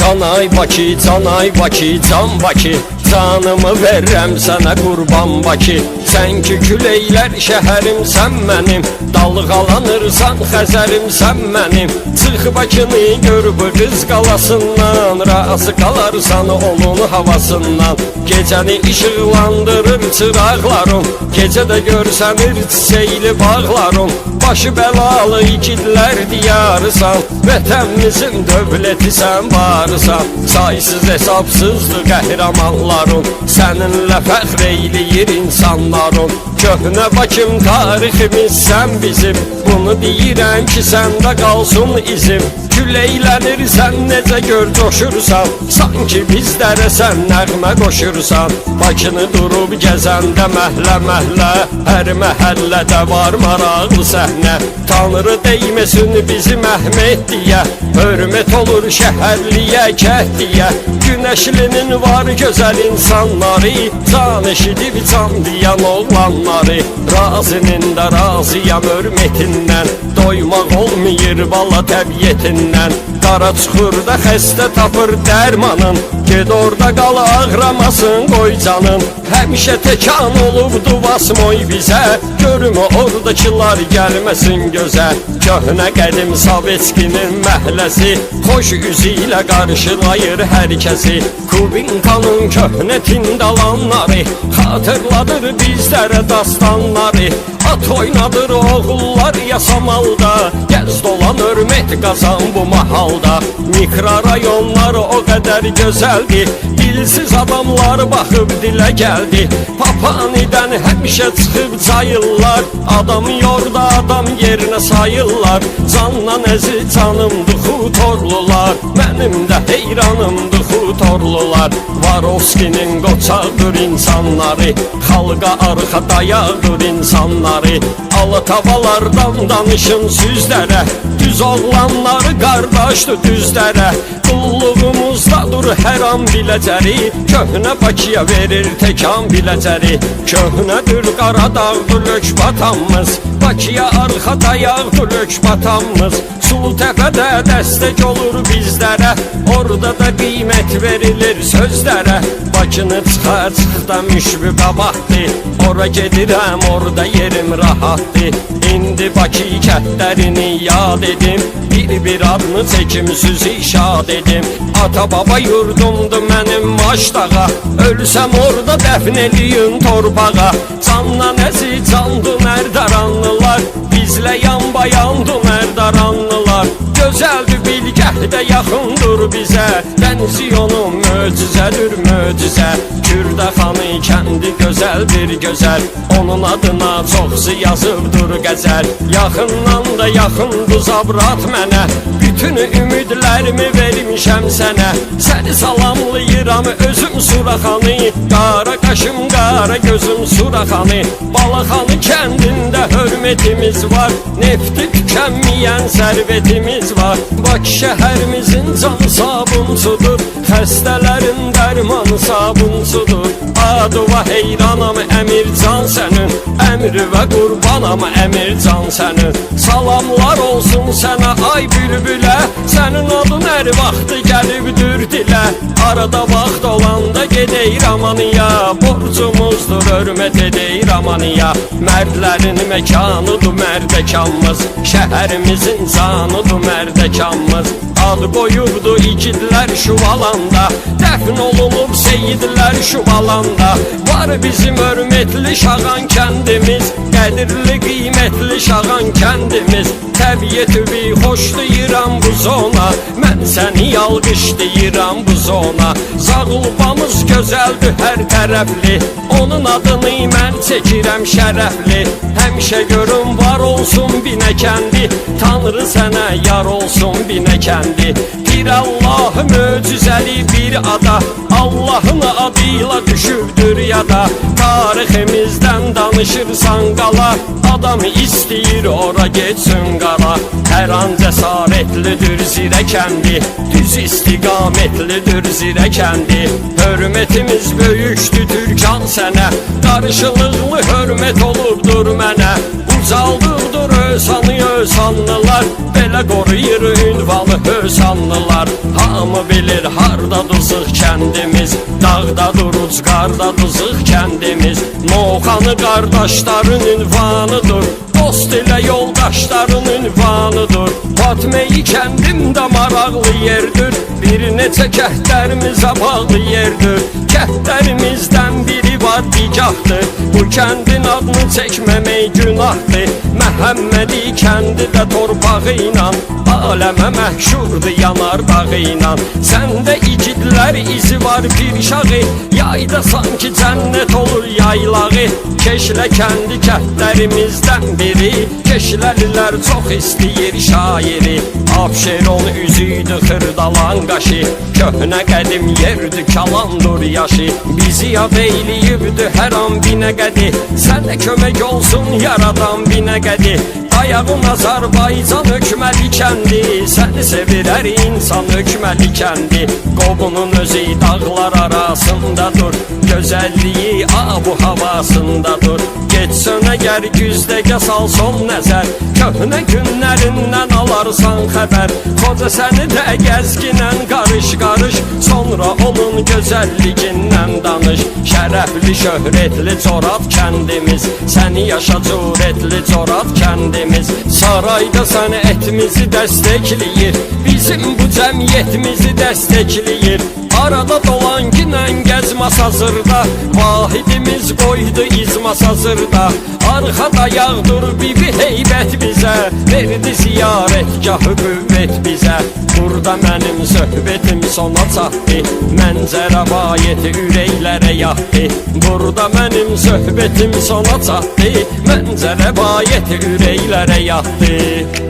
Canay Bakı, Canay Bakı, Can Bakı, canımı verrəm sənə qurban Bakı. Sən ki küləklər şəhərim sən mənim, dalğalanırsan xəzərim sən mənim. Çıx Bakını gör bu qız qalasından, razı qalarsan olun havasından. Gecəni işıqlandırır çıraqlarım, gecədə görsənir çiçəkli bağlarım. Başı bəlalı igidlər diyarısan, vətənimizin dövləti sən varısan. Saysız hesabsızdır qəhrəmanlarım, səninlə fəxr eyləyir insanlarım. Köhnə Bakım tariximiz sən bizim, bunu deyirəm ki səndə qalsın izim. Küləylənirsən necə gör coşursan, sanki bizlərə sən nəğmə qoşursan. Bakını durub gəzəndə məhlə məhlə, hər məhəllədə var maraqlı səhnə. Tanrı deyməsin bizim Əhməd deyə, hörmət olur şəhərliyə kəhdiyə. Günəşlinin var gözəl insanları, can eşidib can deyən oğlanları. Razinin də razıyam hörmətindən, doymaq olmayır bala təbiyyətindən. Qara çuxurda xəstə tapır dərmanın, ged orada qal ağramasın qoy canın. Həmişə təkan olubdu Vasmoy bizə, görmə oradakılar gəlməsin gözə. Köhnə qədim Sovetskinin məhləsi, xoş üzü ilə qarşılayır hər kəsi. Kubinkanın köhnə tindalanları, xatırladır bizlərə dastanları. At oynadır oğullar yasamalda, gəz dolan hörmət qazan bu mahalda. Mikrorayonlar o qədər gözəldir, dilsiz adamlar baxıb dilə gəldi. Papanidən həmişə çıxıb cayırlar, adam yorda adam yerinə sayırlar. Candan əziz canımdır xutorlular, mənim də heyranımdır xutorlular. Varovskinin qoçaqdır insanları, xalqa arxa dayaqdır insanları. Alatavalardan danışın süzlərə, düz oğlanları qardaşdır düzlərə. Qulluğumuzdadır hər an biləcəri, köhnə Bakıya verir təkan biləcəri. Köhnədir Qaradağdır Lökbatamız, Bakıya arxa dayaqdır Lökbatamız. Sultəpədə dəstək olur bizlərə, orada da qiymət verilir sözlərə. Bakını çıxa-çıxda müşbü qabaqdır, ora gedirəm orada yerim rahatdır. İndi Bakı kətlərini yad edim, bir adını çəkim süzü şad edim. Ata baba yurdumdur mənim Maşdağa, ölsəm orada dəfn eləyin torpağa. Candan əzi candı mərdaranlılar, bizlə yan bayandı mərdaranlılar. Gözəldir bilgəhdə yaxındır bizə, Dəniziyonu möcüzədir möcüzə. Kürdəxanı kəndi gözəldir gözəl, onun adına çoxsu yazıbdır qəzəl. Yaxından da yaxındır Zabrat mənə, bütün ümidlərimi vermişəm sənə. Səni salamlayıram özüm Suraxanı, qara qaşım qara gözüm Suraxanı. Balaxanı kəndində hörmətimiz var, nefti tükənməyən sərvətimiz var. Bakı şəhərimizin canı sabunçudur, xəstələrin dərmanı sabunçudur. Aduva heyranam Əmircan sənin, əmri və qurbanam Əmircan sənin. Salamlar olsun sənə ay bülbülə, sənin adın hər vaxtı gəlibdir dilə. Arada vaxt olanda gedək Ramaniya, borcumuzdur hörmət edək Ramaniya. Mərdlərin məkanıdır mərdəkanımız, şəhərimizin canıdır mərdəkanımız. Ad qoyubdu igidlər şuvalanda, dəfn olunub seyidlər şuvalanda. Var bizim hörmətli Şağan kəndimiz, qədirli qiymətli Şağan kəndimiz. Təbiyyəti xoş deyirəm bu zona, mən səni yalqış deyirəm bu zona. Zağulbamız gözəldir hər tərəfli, onun adını mən çəkirəm şərəfli. Həmişə görüm var olsun Binəkəndi, Tanrı sənə yar olsun Binəkəndi. Bir Allah möcüzəli bir ada, Allahın adıyla düşürdür yada. Tariximizdən danışırsan qala, adam istəyir ora geçsin qala. Hər an cəsarətlidir Zirəkəndi, düz istiqamətlidir Zirəkəndi. Hörmətimiz böyükdür Türkan sənə, qarşılıqlı hörmət olubdur mənə. Ucaldırdır özanı özanlılar, belə qoruyur ünvanı öz Kösanlılar hamı bilir harda duzıq kəndimiz, dağda duruc qarda duzıq kəndimiz. Novxanı qardaşların ünvanıdır, dost ilə yoldaşların ünvanıdır. Fatmeyi kəndimdə maraqlı yerdir, bir neçə kəhdlərimizə bağlı yerdir. Kəhdlərimizdən biri var digahdır, bu kəndin adını çəkməmək günahdır. Məhəmmədi kəndi də torpağı ilə aləmə məhşurdur yanardağı ilə. Səndə igidlər izi var bir şağı, yayda sanki cənnət olur yaylağı. Keşlə kəndi kəhdlərimizdən biri, Keşləlilər çox istəyir şairi. Abşeron üzüydü xırdalan qaşı, köhnə qədim yerdi kalandur yaşı. Bizi yad eyliyibdi hər an binəqədi, sənə kömək olsun yaradan binəqədi. Ayağın Azərbaycan hökməli kəndi, səni sevir hər insan hökməli kəndi. Qobunun özü dağlar arasındadır, gözəlliyi abu havasındadır. Geçsən əgər güzdəgə sal son nəzər, köhnə günlərindən alarsan xəbər. Xoca səni də gəzginən qarış-qarış, sonra onun gözəlliyindən danış. Şərəfli şöhrətli Corat kəndimiz, səni yaşa cürətli Corat kəndimiz. Sarayda sənətimizi dəstəkləyir, bizim bu cəmiyyətimizi dəstəkləyir. Arada dolan ginən gəzmaz hazırda, vahidimiz qoydu izmaz hazırda. Arxada yağdır bibi heybət bizə, verdi ziyarətgahı qüvvət bizə. Burada mənim söhbətim sona çatdı, mənzərə vayeti ürəklərə yatdı. Burada mənim söhbətim sona çatdı, mənzərə vayeti ürəklərə yatdı.